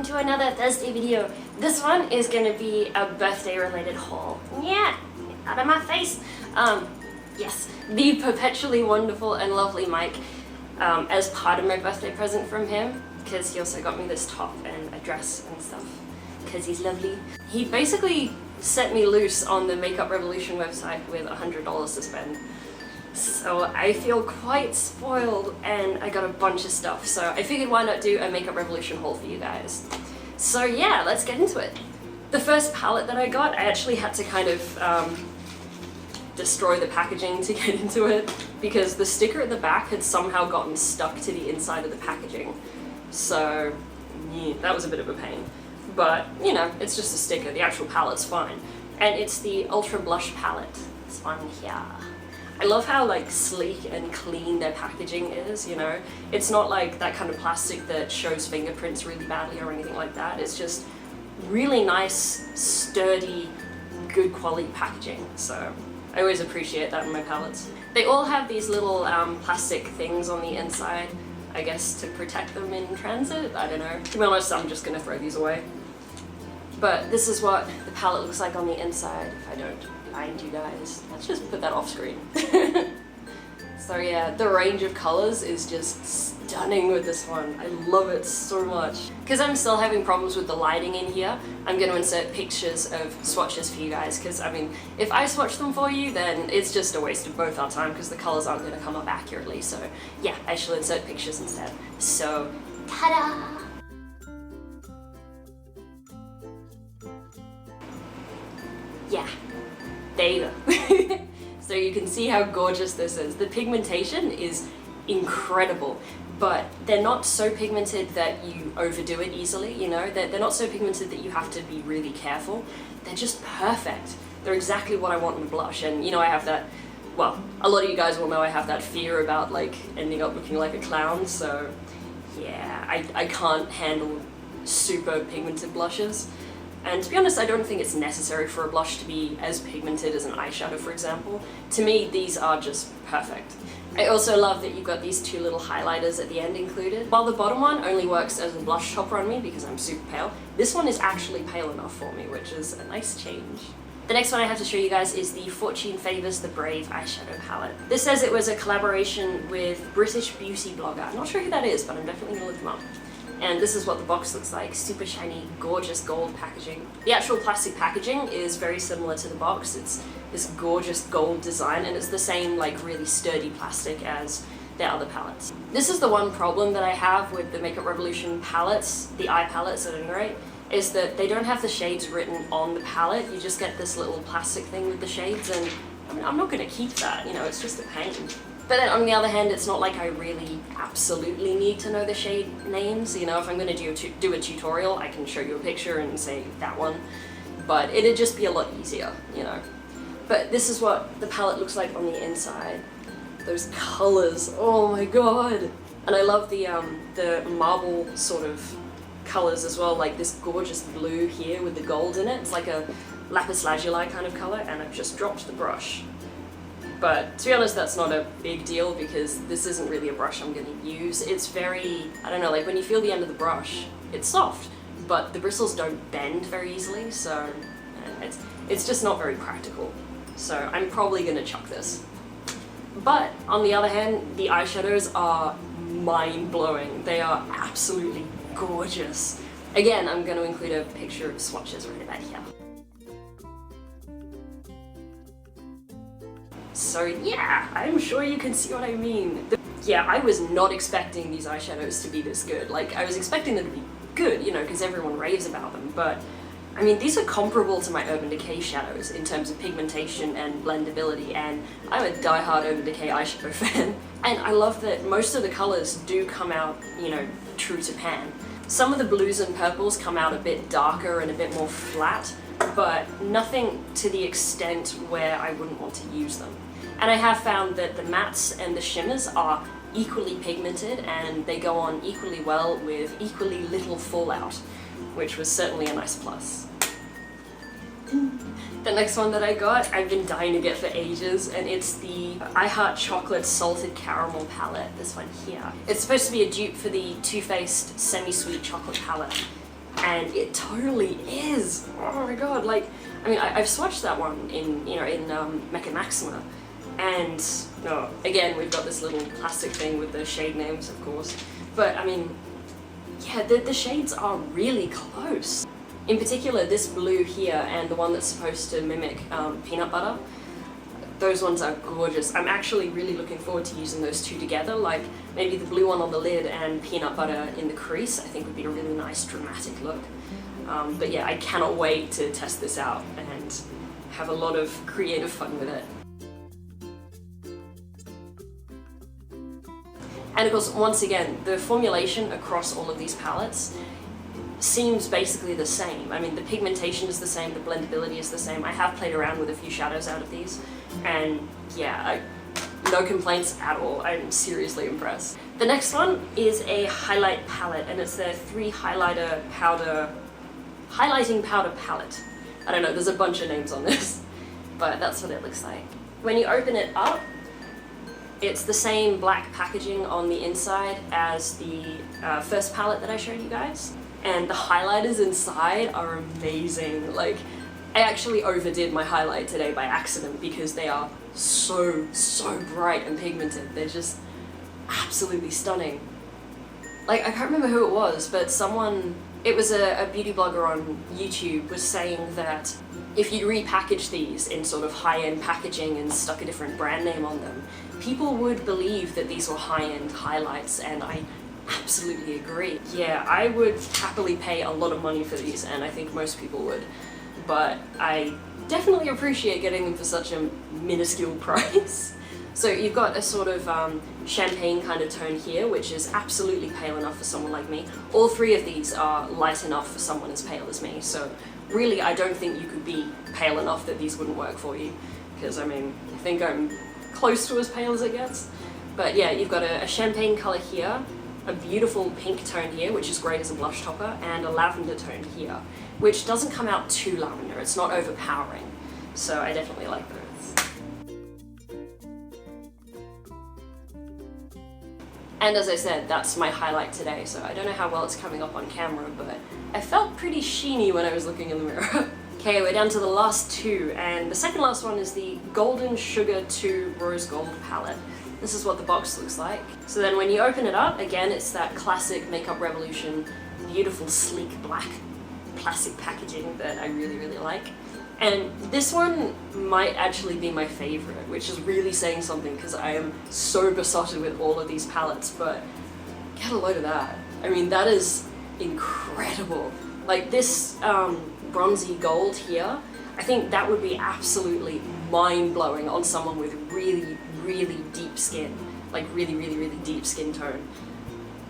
to another Thursday video. This one is going to be a birthday related haul. Yeah, out of my face. Yes, the perpetually wonderful and lovely Mike, as part of my birthday present from him, because he also got me this top and a dress and stuff, because he's lovely. He basically set me loose on the Makeup Revolution website with $100 to spend. So I feel quite spoiled and I got a bunch of stuff, so I figured why not do a Makeup Revolution haul for you guys. So yeah, let's get into it. The first palette that I got, I actually had to kind of destroy the packaging to get into it, because the sticker at the back had somehow gotten stuck to the inside of the packaging. So yeah, that was a bit of a pain. But, you know, it's just a sticker, the actual palette's fine. And it's the Ultra Blush palette, this one here. I love how like sleek and clean their packaging is, you know? It's not like that kind of plastic that shows fingerprints really badly or anything like that. It's just really nice, sturdy, good quality packaging. So I always appreciate that in my palettes. They all have these little plastic things on the inside, I guess to protect them in transit. I don't know. To be honest, I'm just gonna throw these away. But this is what the palette looks like on the inside, if I don't blind you guys. Let's just put that off screen. So yeah, the range of colors is just stunning with this one. I love it so much. Because I'm still having problems with the lighting in here, I'm going to insert pictures of swatches for you guys, because I mean, if I swatch them for you, then it's just a waste of both our time because the colors aren't going to come up accurately. So yeah, I shall insert pictures instead. So, ta-da! Yeah, there you go. So you can see how gorgeous this is. The pigmentation is incredible, but they're not so pigmented that you overdo it easily, you know? They're not so pigmented that you have to be really careful. They're just perfect. They're exactly what I want in a blush, and you know, I have that, well, a lot of you guys will know I have that fear about like ending up looking like a clown, so yeah, I can't handle super pigmented blushes. And to be honest, I don't think it's necessary for a blush to be as pigmented as an eyeshadow, for example. To me, these are just perfect. I also love that you've got these two little highlighters at the end included. While the bottom one only works as a blush topper on me because I'm super pale, this one is actually pale enough for me, which is a nice change. The next one I have to show you guys is the Fortune Favours The Brave eyeshadow palette. This says it was a collaboration with British beauty blogger. I'm not sure who that is, but I'm definitely gonna look them up. And this is what the box looks like, super shiny, gorgeous gold packaging. The actual plastic packaging is very similar to the box. It's this gorgeous gold design, and it's the same like really sturdy plastic as the other palettes. This is the one problem that I have with the Makeup Revolution palettes, the eye palettes at any rate, is that they don't have the shades written on the palette. You just get this little plastic thing with the shades, and I mean, I'm not gonna keep that, you know, it's just a pain. But then on the other hand, it's not like I really absolutely need to know the shade names. You know, if I'm going to do a tutorial, I can show you a picture and say that one. But it'd just be a lot easier, you know. But this is what the palette looks like on the inside. Those colors, oh my god! And I love the marble sort of colors as well, like this gorgeous blue here with the gold in it. It's like a lapis lazuli kind of color, and I've just dropped the brush. But to be honest, that's not a big deal because this isn't really a brush I'm going to use. It's very, I don't know, like when you feel the end of the brush, it's soft, but the bristles don't bend very easily, so it's just not very practical. So I'm probably going to chuck this. But on the other hand, the eyeshadows are mind-blowing. They are absolutely gorgeous. Again, I'm going to include a picture of swatches right about here. So yeah, I'm sure you can see what I mean. Yeah, I was not expecting these eyeshadows to be this good. Like, I was expecting them to be good, you know, because everyone raves about them, but I mean, these are comparable to my Urban Decay shadows in terms of pigmentation and blendability, and I'm a die-hard Urban Decay eyeshadow fan. And I love that most of the colors do come out, you know, true to pan. Some of the blues and purples come out a bit darker and a bit more flat, but nothing to the extent where I wouldn't want to use them. And I have found that the mattes and the shimmers are equally pigmented, and they go on equally well with equally little fallout, which was certainly a nice plus. The next one that I got, I've been dying to get for ages, and it's the I Heart Chocolate Salted Caramel palette, this one here. It's supposed to be a dupe for the Too Faced Semi-Sweet Chocolate palette. and it totally is. Oh my god, like, I mean, I've swatched that one in, you know, in Mecca Maxima, and again, we've got this little plastic thing with the shade names, of course, but I mean, yeah, the shades are really close. In particular, this blue here and the one that's supposed to mimic peanut butter, those ones are gorgeous. I'm actually really looking forward to using those two together, like maybe the blue one on the lid and peanut butter in the crease. I think would be a really nice dramatic look. But yeah, I cannot wait to test this out and have a lot of creative fun with it. And of course, once again, the formulation across all of these palettes seems basically the same. I mean, the pigmentation is the same, the blendability is the same. I have played around with a few shadows out of these, and yeah, no complaints at all. I'm seriously impressed. The next one is a highlight palette, and it's their 3 highlighting powder palette. I don't know, there's a bunch of names on this, but that's what it looks like. When you open it up, it's the same black packaging on the inside as the first palette that I showed you guys. And the highlighters inside are amazing. Like, I actually overdid my highlight today by accident because they are so bright and pigmented. They're just absolutely stunning. Like, I can't remember who it was, but it was a beauty blogger on YouTube was saying that if you repackage these in sort of high-end packaging and stuck a different brand name on them, people would believe that these were high-end highlights, and I absolutely agree. Yeah, I would happily pay a lot of money for these, and I think most people would, but I definitely appreciate getting them for such a minuscule price. So you've got a sort of champagne kind of tone here, which is absolutely pale enough for someone like me. All 3 of these are light enough for someone as pale as me, so really I don't think you could be pale enough that these wouldn't work for you, because I mean, I think I'm close to as pale as it gets. But yeah, you've got a champagne color here, a beautiful pink tone here, which is great as a blush topper, and a lavender tone here, which doesn't come out too lavender, it's not overpowering, so I definitely like those. And as I said, that's my highlight today, so I don't know how well it's coming up on camera, but I felt pretty sheeny when I was looking in the mirror. Okay, we're down to the last 2, and the second last one is the Golden Sugar 2 Rose Gold palette. This is what the box looks like. So then when you open it up, again, it's that classic Makeup Revolution, beautiful, sleek, black plastic packaging that I really like. And this one might actually be my favorite, which is really saying something because I am so besotted with all of these palettes, but get a load of that. I mean, that is incredible. Like this bronzy gold here, I think that would be absolutely mind-blowing on someone with really deep skin, like really deep skin tone.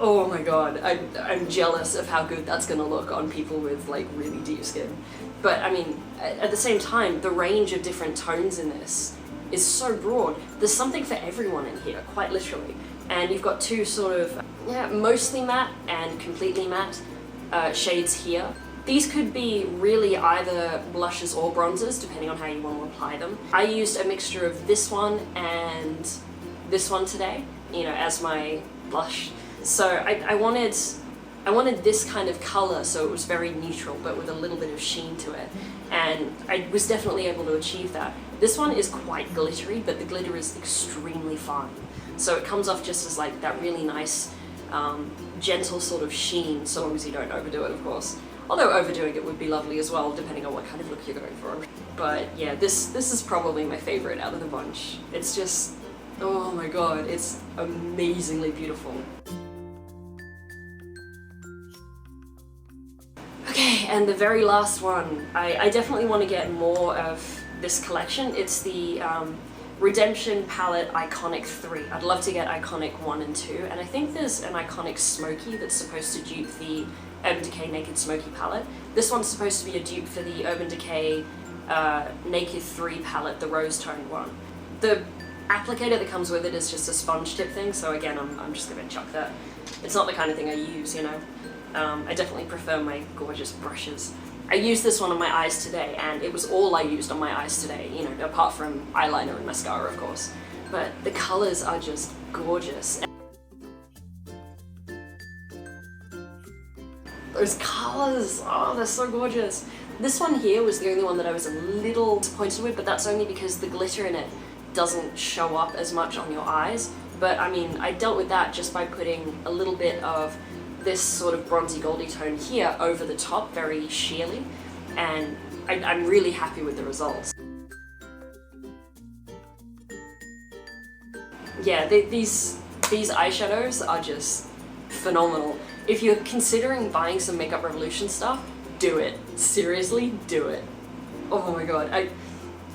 Oh my god, I'm jealous of how good that's gonna look on people with like really deep skin. But I mean, at the same time, the range of different tones in this is so broad. There's something for everyone in here, quite literally. And you've got 2 sort of, yeah, mostly matte and completely matte shades here. These could be really either blushes or bronzers, depending on how you want to apply them. I used a mixture of this one and this one today, you know, as my blush. So I wanted this kind of color, so it was very neutral, but with a little bit of sheen to it. And I was definitely able to achieve that. This one is quite glittery, but the glitter is extremely fine. So it comes off just as like that really nice, gentle sort of sheen, so long as you don't overdo it, of course. Although overdoing it would be lovely as well, depending on what kind of look you're going for. But yeah, this is probably my favorite out of the bunch. It's just, oh my god, it's amazingly beautiful. Okay, and the very last one. I definitely want to get more of this collection. It's the Redemption Palette Iconic 3. I'd love to get Iconic 1 and 2, and I think there's an Iconic Smoky that's supposed to dupe the Urban Decay Naked Smoky palette. This one's supposed to be a dupe for the Urban Decay Naked 3 palette, the rose toned one. The applicator that comes with it is just a sponge tip thing, so again, I'm just gonna chuck that. It's not the kind of thing I use, you know. I definitely prefer my gorgeous brushes. I used this one on my eyes today, and it was all I used on my eyes today, you know, apart from eyeliner and mascara, of course. But the colors are just gorgeous. Those colours, oh, they're so gorgeous. This one here was the only one that I was a little disappointed with, but that's only because the glitter in it doesn't show up as much on your eyes. But I mean, I dealt with that just by putting a little bit of this sort of bronzy goldy tone here over the top, very sheerly, and I'm really happy with the results. Yeah, these eyeshadows are just phenomenal. If you're considering buying some Makeup Revolution stuff, do it. Seriously, do it. Oh my god,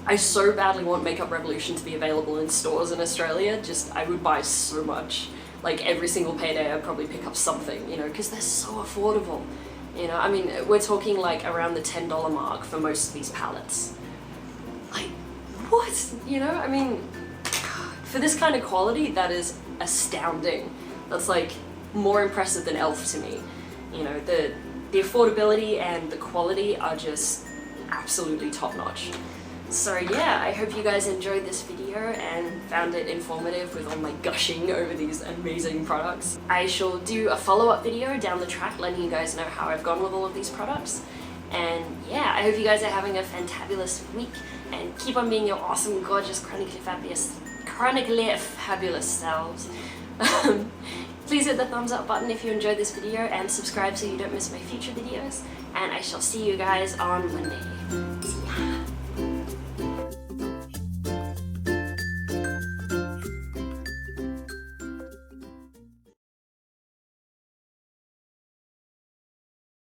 I so badly want Makeup Revolution to be available in stores in Australia. Just, I would buy so much. Like every single payday I'd probably pick up something, you know, because they're so affordable. You know, I mean, we're talking like around the $10 mark for most of these palettes. Like, what? You know, I mean, for this kind of quality, that is astounding. That's like more impressive than e.l.f. to me. You know, the affordability and the quality are just absolutely top-notch. So yeah, I hope you guys enjoyed this video and found it informative with all my gushing over these amazing products. I shall do a follow-up video down the track letting you guys know how I've gone with all of these products. And yeah, I hope you guys are having a fantabulous week and keep on being your awesome, gorgeous, chronically fabulous selves. Please hit the thumbs up button if you enjoyed this video and subscribe so you don't miss my future videos. And I shall see you guys on Monday.